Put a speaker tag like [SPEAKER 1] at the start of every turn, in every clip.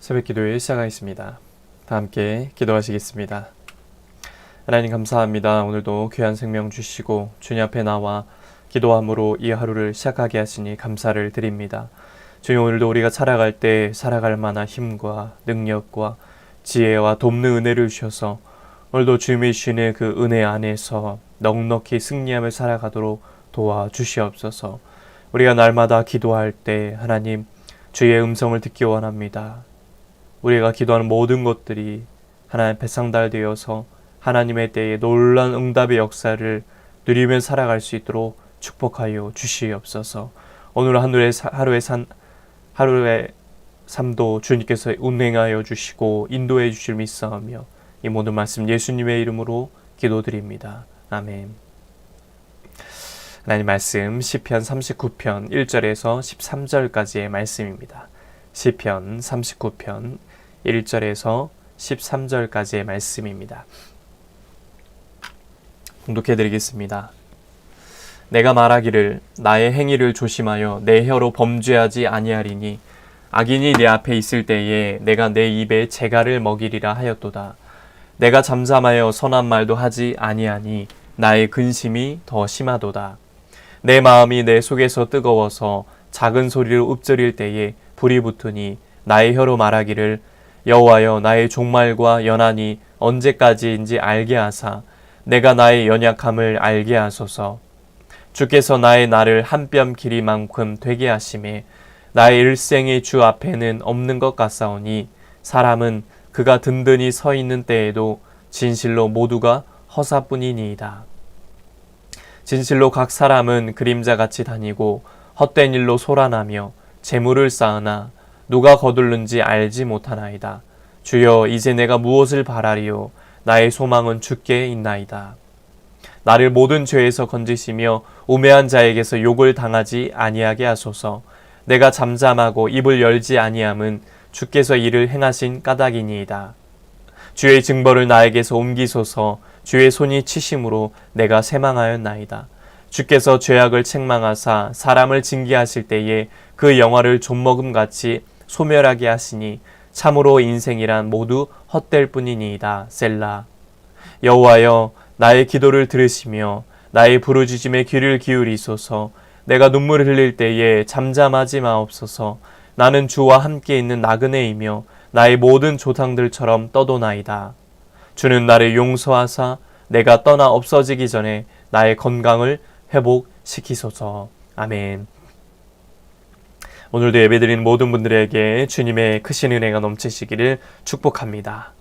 [SPEAKER 1] 새벽 기도를 시작하겠습니다. 다 함께 기도하시겠습니다. 하나님 감사합니다. 오늘도 귀한 생명 주시고 주님 앞에 나와 기도함으로 이 하루를 시작하게 하시니 감사를 드립니다. 주님, 오늘도 우리가 살아갈 때 살아갈 만한 힘과 능력과 지혜와 돕는 은혜를 주셔서 오늘도 주님이 주시는 그 은혜 안에서 넉넉히 승리하며 살아가도록 도와주시옵소서. 우리가 날마다 기도할 때 하나님 주의 음성을 듣기 원합니다. 우리가 기도하는 모든 것들이 하나님 앞에 상달되어서 하나님의 때에 놀라운 응답의 역사를 누리며 살아갈 수 있도록 축복하여 주시옵소서. 오늘 하루의 삶도 주님께서 운행하여 주시고 인도해 주실 믿사오며 이 모든 말씀 예수님의 이름으로 기도드립니다. 아멘. 하나님 말씀 시편 39편 1절에서 13절까지의 말씀입니다. 시편 39편 1절에서 13절까지의 말씀입니다. 봉독해 드리겠습니다. 내가 말하기를 나의 행위를 조심하여 내 혀로 범죄하지 아니하리니 악인이 내 앞에 있을 때에 내가 내 입에 재갈을 먹이리라 하였도다. 내가 잠잠하여 선한 말도 하지 아니하니 나의 근심이 더 심하도다. 내 마음이 내 속에서 뜨거워서 작은 소리로 읊조릴 때에 불이 붙으니 나의 혀로 말하기를 여호와여 나의 종말과 연한이 언제까지인지 알게 하사 내가 나의 연약함을 알게 하소서. 주께서 나의 날을 한 뼘 길이만큼 되게 하심에 나의 일생이 주 앞에는 없는 것 같사오니 사람은 그가 든든히 서 있는 때에도 진실로 모두가 허사뿐이니이다. 진실로 각 사람은 그림자같이 다니고 헛된 일로 소란하며 재물을 쌓으나 누가 거둘는지 알지 못하나이다. 주여 이제 내가 무엇을 바라리요? 나의 소망은 주께 있나이다. 나를 모든 죄에서 건지시며 우매한 자에게서 욕을 당하지 아니하게 하소서. 내가 잠잠하고 입을 열지 아니함은 주께서 이를 행하신 까닭이니이다. 주의 징벌을 나에게서 옮기소서. 주의 손이 치심으로 내가 새망하였나이다. 주께서 죄악을 책망하사 사람을 징계하실 때에 그 영화를 좀먹음같이 소멸하게 하시니 참으로 인생이란 모두 헛될 뿐이니이다. 셀라. 여호와여 나의 기도를 들으시며 나의 부르짖음에 귀를 기울이소서. 내가 눈물을 흘릴 때에 잠잠하지 마옵소서. 나는 주와 함께 있는 나그네이며 나의 모든 조상들처럼 떠도나이다. 주는 나를 용서하사 내가 떠나 없어지기 전에 나의 건강을 회복시키소서. 아멘. 오늘도 예배드리는 모든 분들에게 주님의 크신 은혜가 넘치시기를 축복합니다.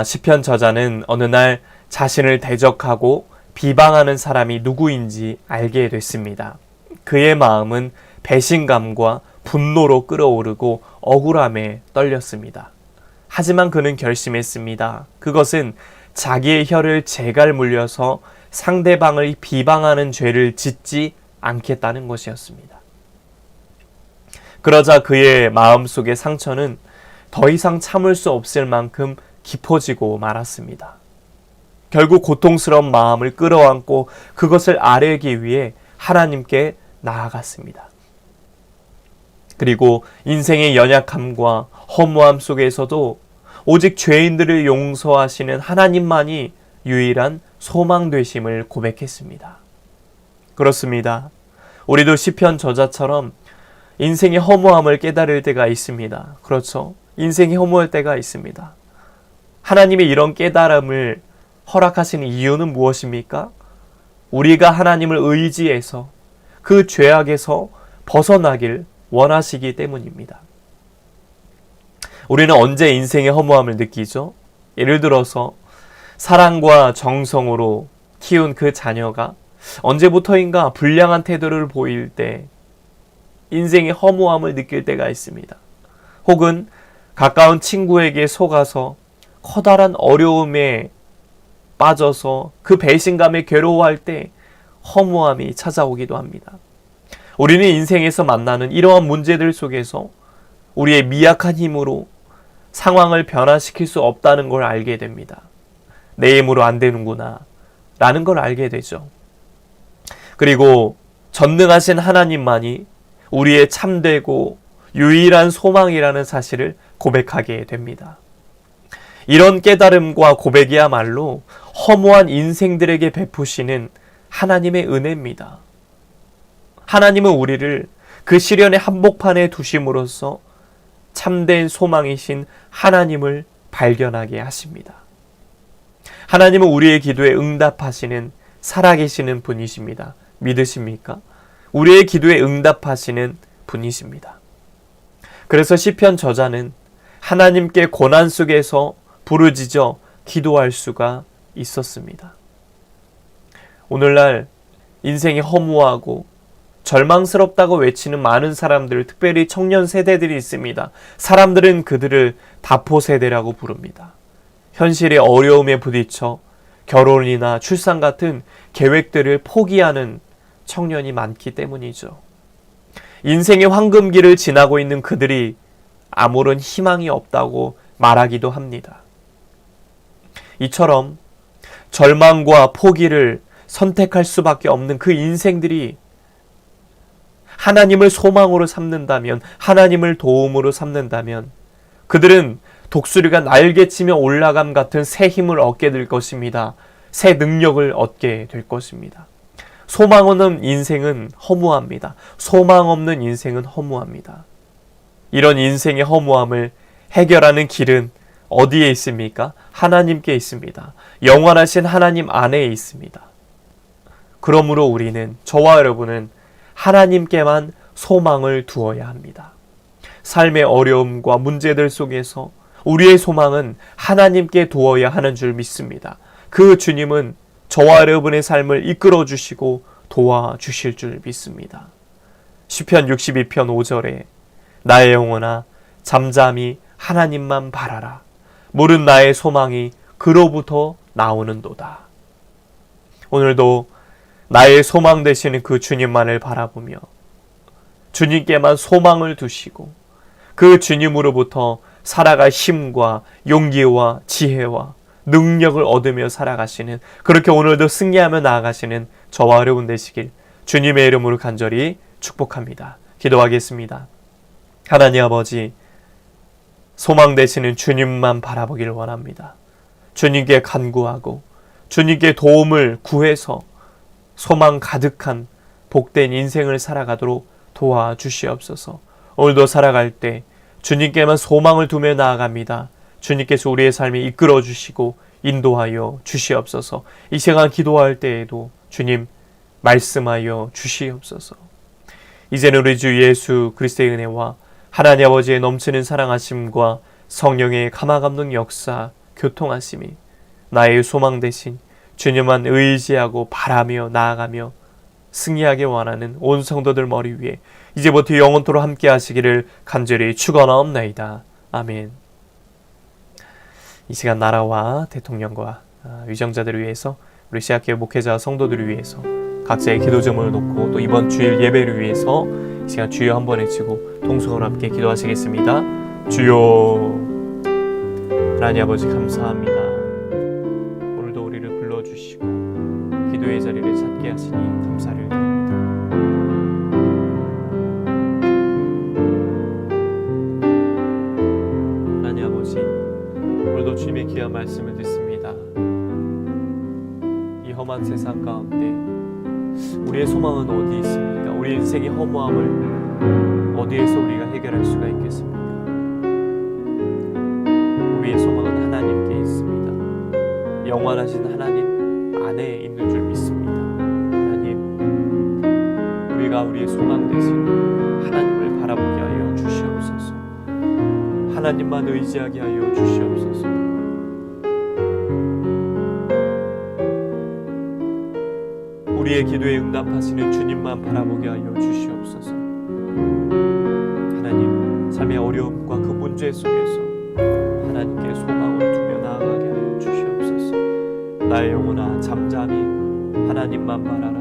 [SPEAKER 1] 시편 저자는 어느 날 자신을 대적하고 비방하는 사람이 누구인지 알게 됐습니다. 그의 마음은 배신감과 분노로 끓어오르고 억울함에 떨렸습니다. 하지만 그는 결심했습니다. 그것은 자기의 혀를 재갈 물려서 상대방을 비방하는 죄를 짓지 않겠다는 것이었습니다. 그러자 그의 마음속의 상처는 더 이상 참을 수 없을 만큼 깊어지고 말았습니다. 결국 고통스러운 마음을 끌어안고 그것을 아뢰기 위해 하나님께 나아갔습니다. 그리고 인생의 연약함과 허무함 속에서도 오직 죄인들을 용서하시는 하나님만이 유일한 소망 되심을 고백했습니다. 그렇습니다. 우리도 시편 저자처럼 인생의 허무함을 깨달을 때가 있습니다. 그렇죠? 인생이 허무할 때가 있습니다. 하나님이 이런 깨달음을 허락하시는 이유는 무엇입니까? 우리가 하나님을 의지해서 그 죄악에서 벗어나길 원하시기 때문입니다. 우리는 언제 인생의 허무함을 느끼죠? 예를 들어서 사랑과 정성으로 키운 그 자녀가 언제부터인가 불량한 태도를 보일 때 인생의 허무함을 느낄 때가 있습니다. 혹은 가까운 친구에게 속아서 커다란 어려움에 빠져서 그 배신감에 괴로워할 때 허무함이 찾아오기도 합니다. 우리는 인생에서 만나는 이러한 문제들 속에서 우리의 미약한 힘으로 상황을 변화시킬 수 없다는 걸 알게 됩니다. 내 힘으로 안 되는구나 라는 걸 알게 되죠. 그리고 전능하신 하나님만이 우리의 참되고 유일한 소망이라는 사실을 고백하게 됩니다. 이런 깨달음과 고백이야말로 허무한 인생들에게 베푸시는 하나님의 은혜입니다. 하나님은 우리를 그 시련의 한복판에 두심으로써 참된 소망이신 하나님을 발견하게 하십니다. 하나님은 우리의 기도에 응답하시는 살아계시는 분이십니다. 믿으십니까? 우리의 기도에 응답하시는 분이십니다. 그래서 시편 저자는 하나님께 고난 속에서 부르짖어 기도할 수가 있었습니다. 오늘날 인생이 허무하고 절망스럽다고 외치는 많은 사람들, 특별히 청년 세대들이 있습니다. 사람들은 그들을 다포 세대라고 부릅니다. 현실의 어려움에 부딪혀 결혼이나 출산 같은 계획들을 포기하는 청년이 많기 때문이죠. 인생의 황금기를 지나고 있는 그들이 아무런 희망이 없다고 말하기도 합니다. 이처럼 절망과 포기를 선택할 수밖에 없는 그 인생들이 하나님을 소망으로 삼는다면, 하나님을 도움으로 삼는다면 그들은 독수리가 날개치며 올라감 같은 새 힘을 얻게 될 것입니다. 새 능력을 얻게 될 것입니다. 소망 없는 인생은 허무합니다. 소망 없는 인생은 허무합니다. 이런 인생의 허무함을 해결하는 길은 어디에 있습니까? 하나님께 있습니다. 영원하신 하나님 안에 있습니다. 그러므로 우리는, 저와 여러분은 하나님께만 소망을 두어야 합니다. 삶의 어려움과 문제들 속에서 우리의 소망은 하나님께 두어야 하는 줄 믿습니다. 그 주님은 저와 여러분의 삶을 이끌어 주시고 도와주실 줄 믿습니다. 시편 62편 5절에 나의 영혼아 잠잠히 하나님만 바라라. 모든 나의 소망이 그로부터 나오는도다. 오늘도 나의 소망 되시는 그 주님만을 바라보며 주님께만 소망을 두시고 그 주님으로부터 살아갈 힘과 용기와 지혜와 능력을 얻으며 살아가시는, 그렇게 오늘도 승리하며 나아가시는 저와 여러분 되시길 주님의 이름으로 간절히 축복합니다. 기도하겠습니다. 하나님 아버지, 소망 되시는 주님만 바라보길 원합니다. 주님께 간구하고 주님께 도움을 구해서 소망 가득한 복된 인생을 살아가도록 도와주시옵소서. 오늘도 살아갈 때 주님께만 소망을 두며 나아갑니다. 주님께서 우리의 삶에 이끌어 주시고 인도하여 주시옵소서. 이 시간 기도할 때에도 주님 말씀하여 주시옵소서. 이제는 우리 주 예수 그리스도의 은혜와 하나님 아버지의 넘치는 사랑하심과 성령의 감화감동 역사 교통하심이 나의 소망 대신 주님만 의지하고 바라며 나아가며 승리하게 원하는 온 성도들 머리 위에 이제부터 영원토록 함께 하시기를 간절히 축원하옵나이다. 아멘. 이 시간 나라와 대통령과 위정자들을 위해서, 우리 시학교회 목회자 성도들을 위해서 각자의 기도 제목을 놓고 또 이번 주일 예배를 위해서 이 시간 주여 한번 외치고 통성으로 함께 기도하시겠습니다. 주여. 하나님 아버지 감사합니다. 오늘도 우리를 불러주시고 기도의 자리를 찾게 하시니 감사를 드립니다. 하나님 아버지, 오늘도 주님의 귀한 말씀을 듣습니다. 이 험한 세상 가운데 우리의 소망은 어디 있습니까? 우리 인생의 허무함을 어디에서 우리가 해결할 수가 있겠습니까? 우리의 소망은 하나님께 있습니다. 영원하신 하나님 안에 있는 줄 믿습니다. 하나님, 우리가 우리의 소망 되신 하나님을 바라보게 하여 주시옵소서. 하나님만 의지하게 하여 주시옵소서. 우리의 기도에 응답하시는 주님만 바라보게 하여 주시옵소서. 하나님, 삶의 어려움과 그 문제 속에서 하나님께 소망을 두며 나아가게 하여 주시옵소서. 나의 영혼아 잠잠히 하나님만 바라라.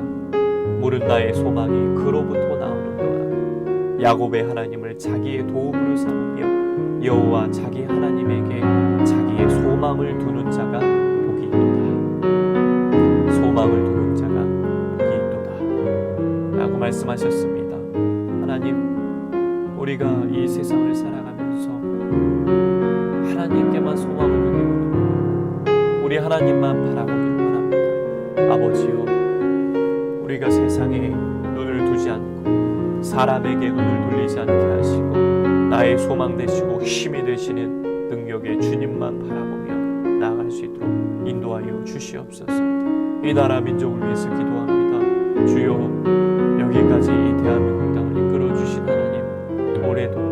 [SPEAKER 1] 모든 나의 소망이 그로부터 나오는도다. 야곱의 하나님을 자기의 도움으로 삼으며 여호와 자기 하나님에게 자기의 소망을 두는 자가 복이 있도다. 소망을 두는 자가 복이 있도다 라고 말씀하셨습니다. 하나님, 우리가 이 세상을 살아가면서 하나님만 바라보길 원합니다. 아버지여, 우리가 세상에 눈을 두지 않고 사람에게 눈을 돌리지 않게 하시고 나의 소망 되시고 힘이 되시는 능력의 주님만 바라보며 나아갈 수 있도록 인도하여 주시옵소서. 이 나라 민족을 위해서 기도합니다. 주여, 여기까지 이 대한민국 땅을 이끌어 주신 하나님, 올해도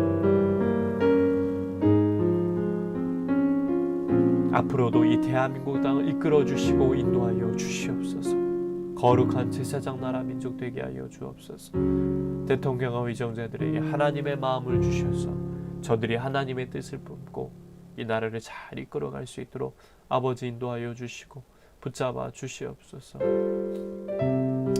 [SPEAKER 1] 앞으로도 이 대한민국 땅을 이끌어 주시고 인도하여 주시옵소서. 거룩한 제사장 나라 민족 되게 하여 주옵소서. 대통령과 의정자들에게 하나님의 마음을 주셔서 저들이 하나님의 뜻을 품고 이 나라를 잘 이끌어갈 수 있도록 아버지 인도하여 주시고 붙잡아 주시옵소서.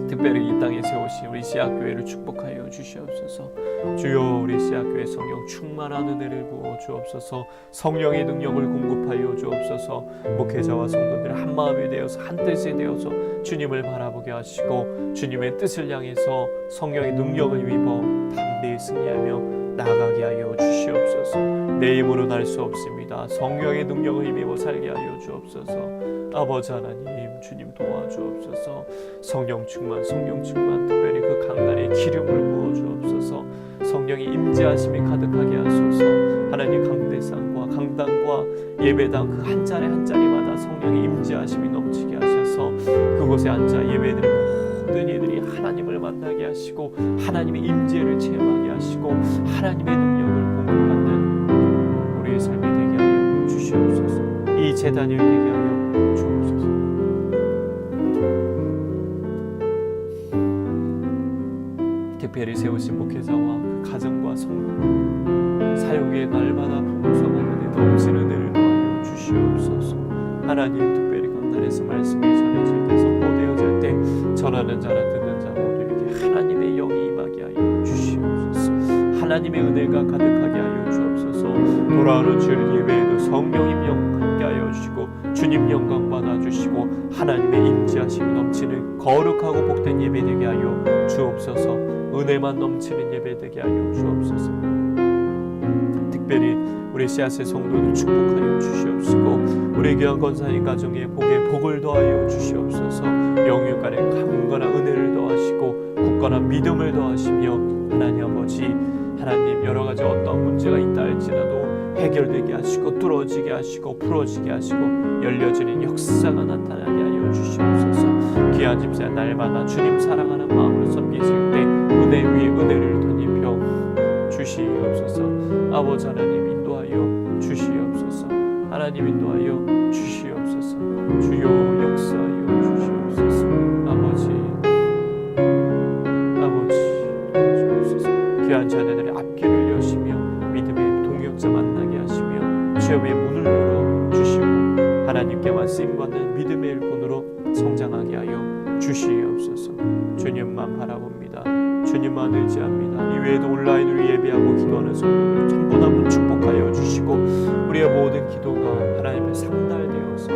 [SPEAKER 1] 특별히 이 땅에 세우신 우리 씨앗교회를 축복하여 주시옵소서. 주여, 우리 씨앗교회 성령 충만한 은혜를 부어 주옵소서. 성령의 능력을 공급하여 주옵소서. 목회자와 성도들 한 마음이 되어서 한 뜻이 되어서 주님을 바라보게 하시고 주님의 뜻을 향해서 성령의 능력을 입어 담대히 승리하며 나아가게 하여 주시옵소서. 내 힘으로는 할 수 없습니다. 성령의 능력을 힘입어 살게 하여 주옵소서. 아버지 하나님, 주님 도와주옵소서. 성령 충만 특별히 그 강단에 기름을 부어 주옵소서. 성령의 임재하심이 가득하게 하소서. 하나님, 강대상과 강단과 예배당 그 한 자리 한 자리마다 성령의 임재하심이 넘치게 하셔서 그곳에 앉아 예배드리는 모든 이들이 하나님을 만나게 하시고 하나님의 임재를 체험하게 하시고 하나님의 능력을 공급받는 우리의 삶이 되게 하여 주시옵소서. 이 제단이 되게 하여 주옵소서. 특별히 세우신 목회자와 그 가정과 성도 사역의 날마다 풍성한 은혜 넘치는 은혜를 더하여 주시옵소서. 하나님, 특별히 강단에서 말씀이 전해질 때 선포되어질 때 전하는 자나 듣는 자 모두에게 하나님의 영이 임하게 하여 주시옵소서. 하나님의 은혜가 가득하게 하여 주옵소서. 돌아오는 주일 예배에도 성령님 영광 함께 하여 주시고 주님 영광 받아주시고 하나님의 임재하심이 넘치는 거룩하고 복된 예배 되게 하여 주옵소서. 은혜만 넘치는 예배 되게 하여 주옵소서. 특별히 우리 씨앗의 성도들 축복하여 주시옵시고 우리 귀한 권사님 가정에 복에 복을 더하여 주시옵소서. 영육간에 강건한 은혜를 더하시고 굳건한 믿음을 더하시며 하나님 아버지, 하나님 여러가지 어떤 문제가 있다 할지라도 해결되게 하시고 뚫어지게 하시고 풀어지게 하시고 열려지는 역사가 나타나게 하여 주시옵소서. 귀한 집사 날마다 주님 사랑하는 마음으로 섬기실 때 은혜 위에 은혜를 덧입혀 주시옵소서. 아버지 하나님 인도하여 주시옵소서. 하나님 인도하여 주시옵소서. 주여 역사하여 주시옵소서. 아버지 주옵소서. 귀한 자녀들의 앞길을 여시며 믿음의 동역자 만나게 하시며 취업의 문을 열어 주시고 하나님께만 쓰임받는 믿음의 일꾼으로 성장하게 하여 주시옵소서. 주님만 바라봅니다. 주님만 의지합니다. 이외에도 온라인으로 예배하고 기도하는 성도들 전부 다 축복하여 주시고 우리의 모든 기도가 하나님의 상달되어서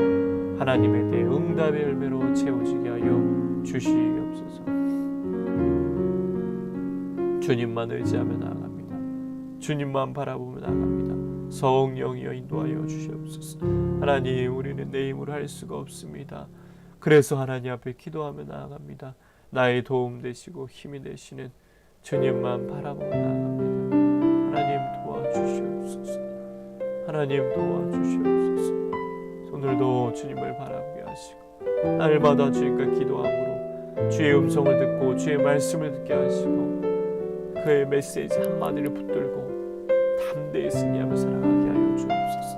[SPEAKER 1] 하나님에 대해 응답의 열매로 채워지게 하여 주시옵소서. 주님만 의지하며 나아갑니다. 주님만 바라보며 나아갑니다. 성령이여 인도하여 주시옵소서. 하나님, 우리는 내 힘으로 할 수가 없습니다. 그래서 하나님 앞에 기도하며 나아갑니다. 나의 도움 되시고 힘이 되시는 주님만 바라보며 나아갑니다. 하나님 도와주시옵소서. 하나님 도와주시옵소서. 오늘도 주님을 바라보게 하시고 날마다 주님과 기도함으로 주의 음성을 듣고 주의 말씀을 듣게 하시고 그의 메시지 한마디를 붙들고 담대히 승리하며 살아가게 하여 주옵소서.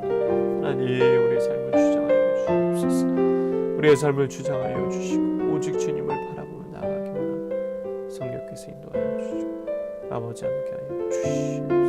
[SPEAKER 1] 하나님, 우리의 삶을 주장하여 주옵소서. 우리의 삶을 주장하여 주시고 오직 주님을 바라보며 나아가게 원합니다. 성령께서 인도하여 주시고 아버지 함께 하여 주시옵소서.